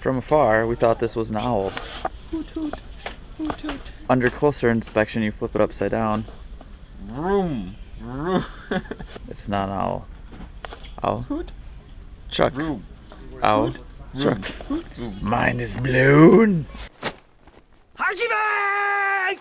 From afar, we thought this was an owl. Hoot, hoot. Hoot, hoot. Under closer inspection, you flip it upside down. Vroom. Vroom. It's not an owl. Owl. Hoot. Chuck. Vroom. Owl. Hoot. Chuck. Hoot. Vroom. Mine is blown. Hajime!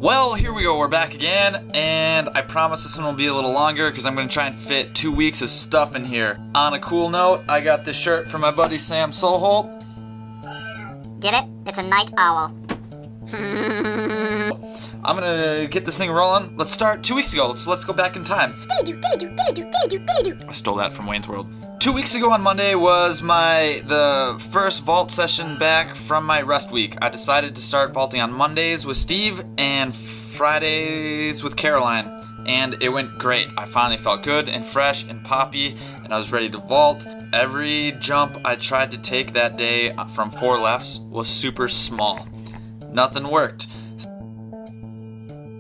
Well, here we go, we're back again, and I promise this one will be a little longer because I'm going to try and fit 2 weeks of stuff in here. On a cool note, I got this shirt from my buddy Sam Soholt. Get it? It's a night owl. I'm going to get this thing rolling. Let's start 2 weeks ago, so let's go back in time. I stole that from Wayne's World. 2 weeks ago on Monday was the first vault session back from my rest week. I decided to start vaulting on Mondays with Steve and Fridays with Caroline, and it went great. I finally felt good and fresh and poppy, and I was ready to vault. Every jump I tried to take that day from 4 lefts was super small. Nothing worked.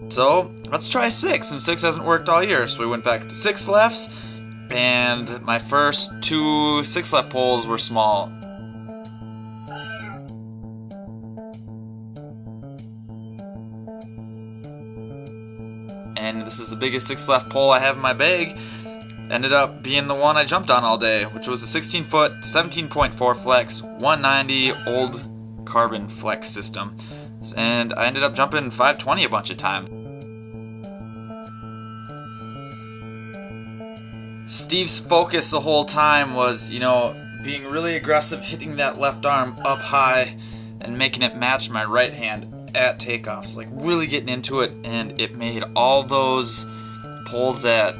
So let's try 6, and 6 hasn't worked all year, so we went back to 6 lefts. And my first 2 6 left poles were small. And this is the biggest 6 left pole I have in my bag. Ended up being the one I jumped on all day, which was a 16 foot, 17.4 flex, 190 old carbon flex system. And I ended up jumping 520 a bunch of times. Steve's focus the whole time was, being really aggressive, hitting that left arm up high and making it match my right hand at takeoffs, like really getting into it, and it made all those poles that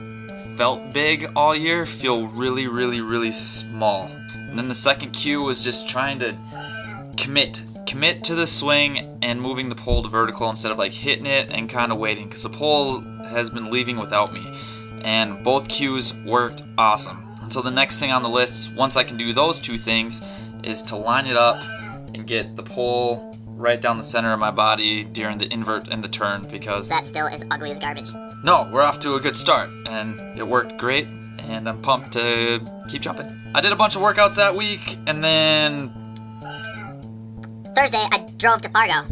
felt big all year feel really, really, really small. And then the second cue was just trying to commit to the swing and moving the pole to vertical instead of like hitting it and kind of waiting, because the pole has been leaving without me. And both cues worked awesome. And so the next thing on the list, once I can do those 2 things, is to line it up and get the pole right down the center of my body during the invert and the turn, because That still is ugly as garbage. no, we're off to a good start, and it worked great, and I'm pumped to keep jumping. I did a bunch of workouts that week, and then Thursday, I drove to Fargo.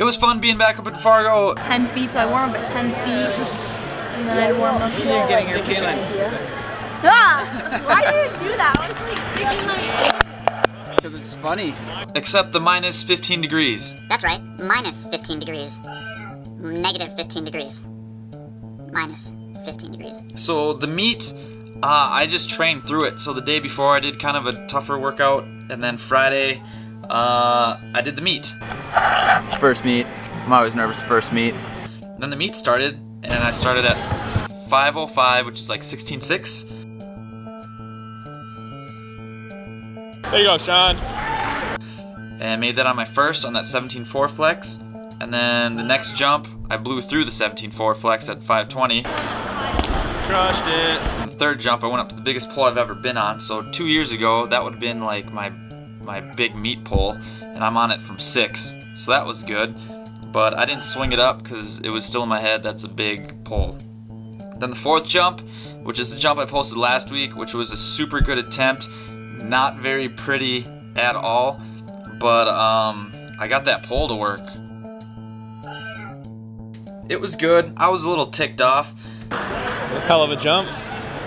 it was fun being back up in Fargo. 10 feet, so I warm up at 10 feet. And then I warm up. You're getting your Caitlin. Ah! Why do you do that? I was like thinking my. Because it's funny. Except the minus 15 degrees. That's right, minus 15 degrees. Negative 15 degrees. Minus 15 degrees. So the meet, I just trained through it. So the day before I did kind of a tougher workout, and then Friday, I did the meet. It's first meet. I'm always nervous first meet. Then the meet started, and I started at 5:05, which is like 16.6. There you go, Shawn. And made that on my first on that 17.4 flex. And then the next jump, I blew through the 17.4 flex at 520. Crushed it. And the third jump, I went up to the biggest pole I've ever been on. So 2 years ago, that would have been like my big meet pole, and I'm on it from 6. So that was good. But I didn't swing it up because it was still in my head. That's a big pole. Then the fourth jump, which is the jump I posted last week, which was a super good attempt. Not very pretty at all, but I got that pole to work. It was good. I was a little ticked off. Hell of a jump.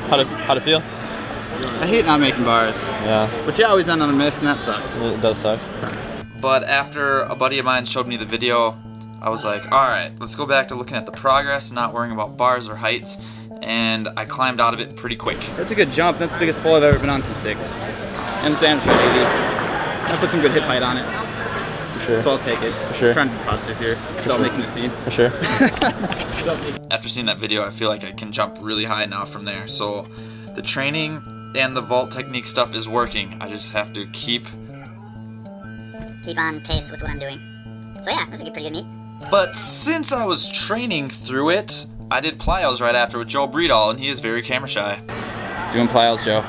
How'd it feel? I hate not making bars. Yeah. But you always end on a miss, and that sucks. It does suck. But after a buddy of mine showed me the video, I was like, alright, let's go back to looking at the progress, not worrying about bars or heights, and I climbed out of it pretty quick. That's a good jump. That's the biggest pull I've ever been on from 6. And Sam's from 80. I put some good hip height on it. For sure. So I'll take it. For sure. I'm trying to be positive here without making a scene. For sure. After seeing that video, I feel like I can jump really high now from there. So the training and the vault technique stuff is working. I just have to keep on pace with what I'm doing. So yeah, it was a pretty good meet. But since I was training through it, I did plyos right after with Joe Breedall, and he is very camera shy. Doing plyos, Joe.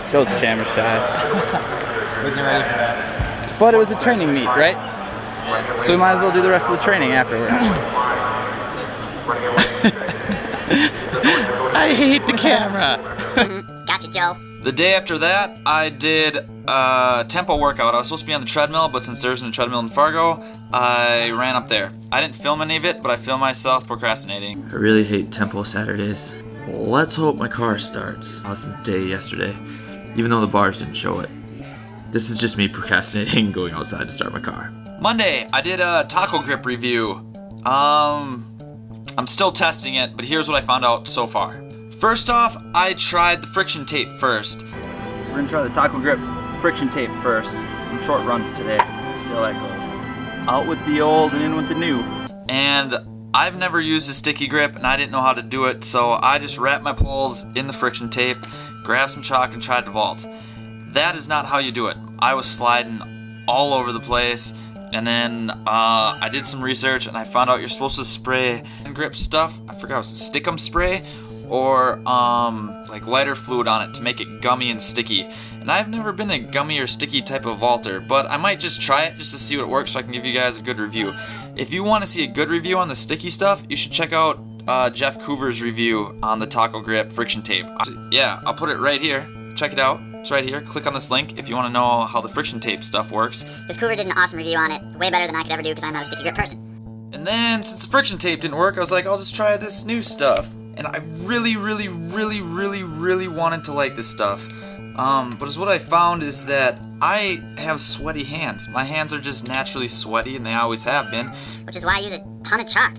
Joe's camera shy. Wasn't ready for that. But it was a training meet, right? So we might as well do the rest of the training afterwards. I hate the camera. Gotcha, Joe. The day after that, I did a tempo workout. I was supposed to be on the treadmill, but since there's no treadmill in Fargo, I ran up there. I didn't film any of it, but I filmed myself procrastinating. I really hate tempo Saturdays. Let's hope my car starts. Awesome day yesterday, even though the bars didn't show it. This is just me procrastinating going outside to start my car. Monday, I did a taco grip review. I'm still testing it, but here's what I found out so far. First off, I tried the friction tape first. We're gonna try the taco grip friction tape first. Some short runs today. See how that goes. Out with the old and in with the new. And I've never used a sticky grip and I didn't know how to do it, so I just wrapped my poles in the friction tape, grabbed some chalk and tried to vault. That is not how you do it. I was sliding all over the place, and then I did some research and I found out you're supposed to spray grip stuff. I forgot, it was stickum spray or like lighter fluid on it to make it gummy and sticky. And I've never been a gummy or sticky type of vaulter, but I might just try it just to see what works so I can give you guys a good review. If you want to see a good review on the sticky stuff, you should check out Jeff Coover's review on the taco grip friction tape. Yeah, I'll put it right here. Check it out. It's right here. Click on this link if you want to know how the friction tape stuff works. Because Coover did an awesome review on it. Way better than I could ever do because I'm not a sticky grip person. And then, since the friction tape didn't work, I was like, I'll just try this new stuff. And I really wanted to like this stuff. But what I found is that I have sweaty hands. My hands are just naturally sweaty, and they always have been. Which is why I use a ton of chalk.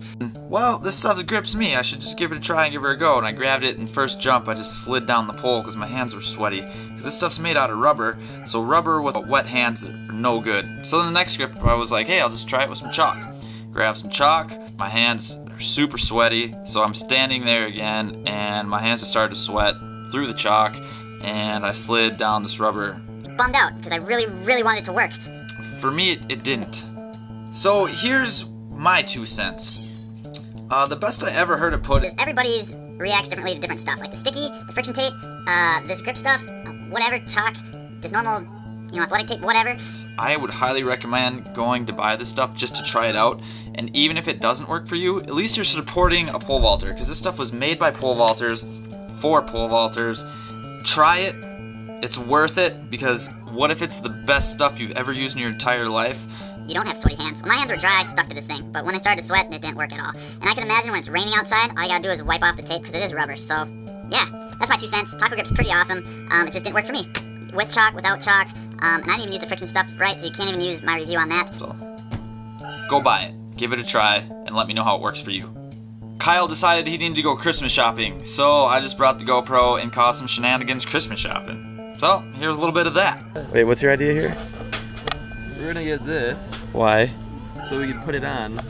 Well, this stuff grips me. I should just give it a try and give her a go. And I grabbed it, and first jump, I just slid down the pole because my hands were sweaty. Because this stuff's made out of rubber, so rubber with wet hands are no good. So in the next grip, I was like, hey, I'll just try it with some chalk. Grab some chalk. My hands are super sweaty, so I'm standing there again, and my hands just started to sweat through the chalk, and I slid down this rubber. Bummed out because I really wanted it to work. For me, it didn't. So here's my 2 cents. The best I ever heard it put is everybody's reacts differently to different stuff, like the sticky, the friction tape, this grip stuff, whatever, chalk, just normal, athletic tape, whatever. I would highly recommend going to buy this stuff just to try it out. And even if it doesn't work for you, at least you're supporting a pole vaulter, because this stuff was made by pole vaulters for pole vaulters. Try it. It's worth it, because what if it's the best stuff you've ever used in your entire life? You don't have sweaty hands. When my hands were dry, I stuck to this thing, but when they started to sweat, it didn't work at all. And I can imagine when it's raining outside, all you gotta do is wipe off the tape, because it is rubber. So, yeah, that's my 2 cents. Taco grip's pretty awesome. It just didn't work for me. With chalk, without chalk, and I didn't even use the friction stuff right, so you can't even use my review on that. So, go buy it. Give it a try, and let me know how it works for you. Kyle decided he needed to go Christmas shopping, so I just brought the GoPro and caused some shenanigans Christmas shopping. So, here's a little bit of that. Wait, what's your idea here? We're gonna get this Why? so we can put it on.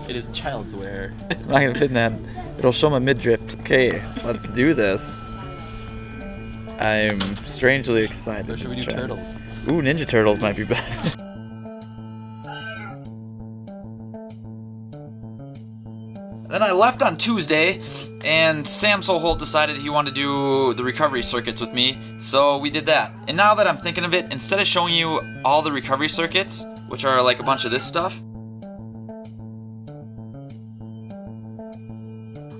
It is child's wear. I'm not gonna fit in that. It'll show my midriff. Okay, let's do this. I'm strangely excited. Or should we do Let's try. turtles? Ooh, Ninja Turtles might be better. Then I left on Tuesday, and Sam Soholt decided he wanted to do the recovery circuits with me, so we did that. And now that I'm thinking of it, instead of showing you all the recovery circuits, which are like a bunch of this stuff,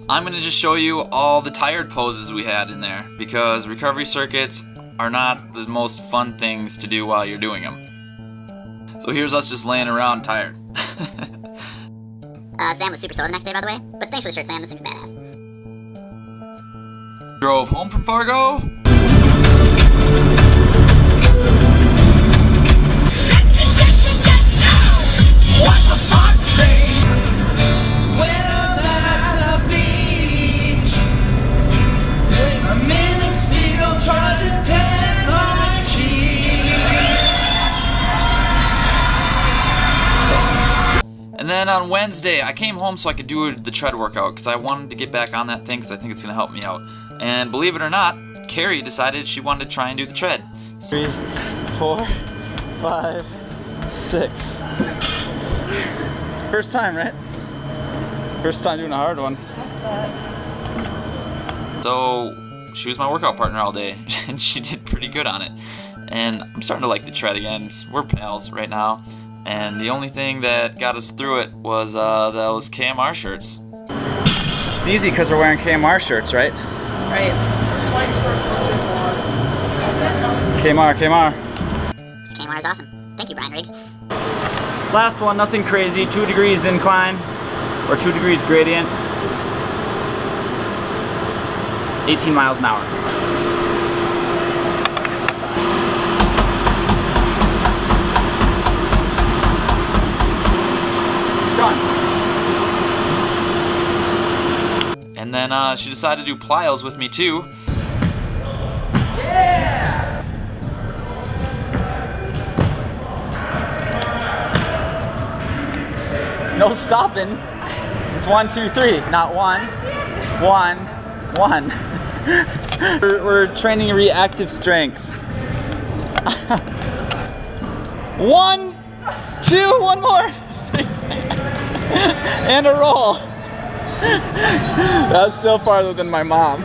I'm going to just show you all the tired poses we had in there, because recovery circuits are not the most fun things to do while you're doing them. So here's us just laying around tired. Sam was super sore the next day, by the way. But thanks for the shirt, Sam. This thing's badass. Drove home from Fargo. And then on Wednesday, I came home so I could do the tread workout because I wanted to get back on that thing because I think it's going to help me out. And believe it or not, Carrie decided she wanted to try and do the tread. 3, 4, 5, 6. First time, right? First time doing a hard one. So she was my workout partner all day, and she did pretty good on it. And I'm starting to like the tread again. We're pals right now. And the only thing that got us through it was those KMR shirts. It's easy because we're wearing KMR shirts, right? Right. KMR. This KMR is awesome. Thank you, Brian Riggs. Last one, nothing crazy. 2 degrees incline or 2 degrees gradient. 18 miles an hour. And then she decided to do plyos with me too. Yeah! No stopping. It's 1, 2, 3, not 1, 1, 1. We're training reactive strength. 1, 2, 1 more. And a roll. That's still farther than my mom.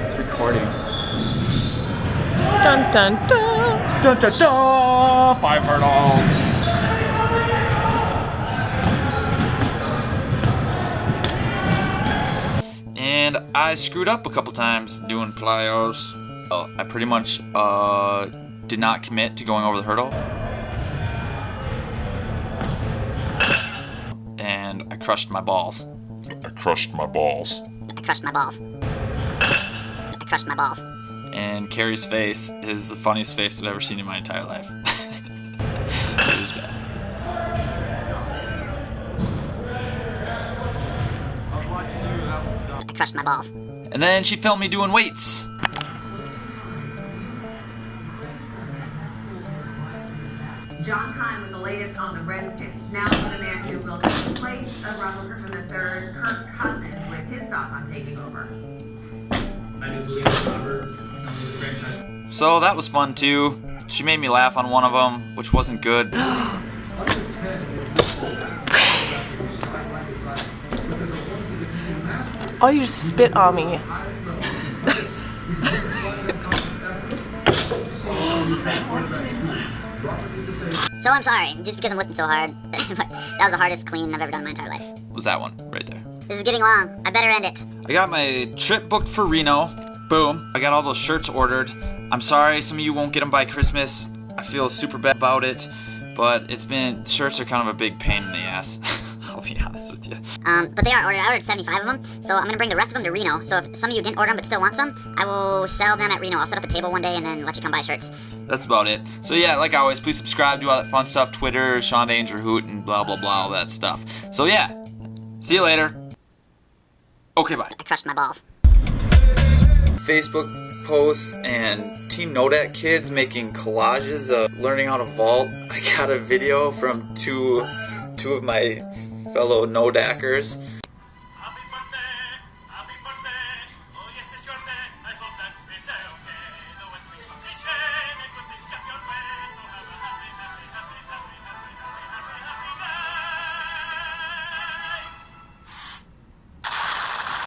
It's recording. Dun dun dun. Dun dun dun! 5 hurdles. And I screwed up a couple times doing plyos. I pretty much did not commit to going over the hurdle. And I crushed my balls. And Carrie's face is the funniest face I've ever seen in my entire life. It was bad. I crushed my balls. And then she filmed me doing weights. John Kine with the latest on the Redskins. Now for the man who will take the place of Russell Griffin III, Kirk Cousins, with his thoughts on taking over. I do believe it's Robert. The franchise. So that was fun too. She made me laugh on one of them, which wasn't good. Oh, you just spit on me. So I'm sorry, just because I'm lifting so hard. That was the hardest clean I've ever done in my entire life. Was that one right there. This is getting long. I better end it. I got my trip booked for Reno. Boom. I got all those shirts ordered. I'm sorry some of you won't get them by Christmas. I feel super bad about it. But shirts are kind of a big pain in the ass. I'll be honest with you. But they are ordered. I ordered 75 of them, so I'm gonna bring the rest of them to Reno. So if some of you didn't order them but still want some, I will sell them at Reno. I'll set up a table one day and then let you come buy shirts. That's about it. So yeah, like always, please subscribe, do all that fun stuff, Twitter, Shawn, Hoot, and blah, blah, blah, all that stuff. So yeah, see you later. Okay, bye. I crushed my balls. Facebook posts and Team Nodat kids making collages of learning how to vault. I got a video from two of my fellow Nodackers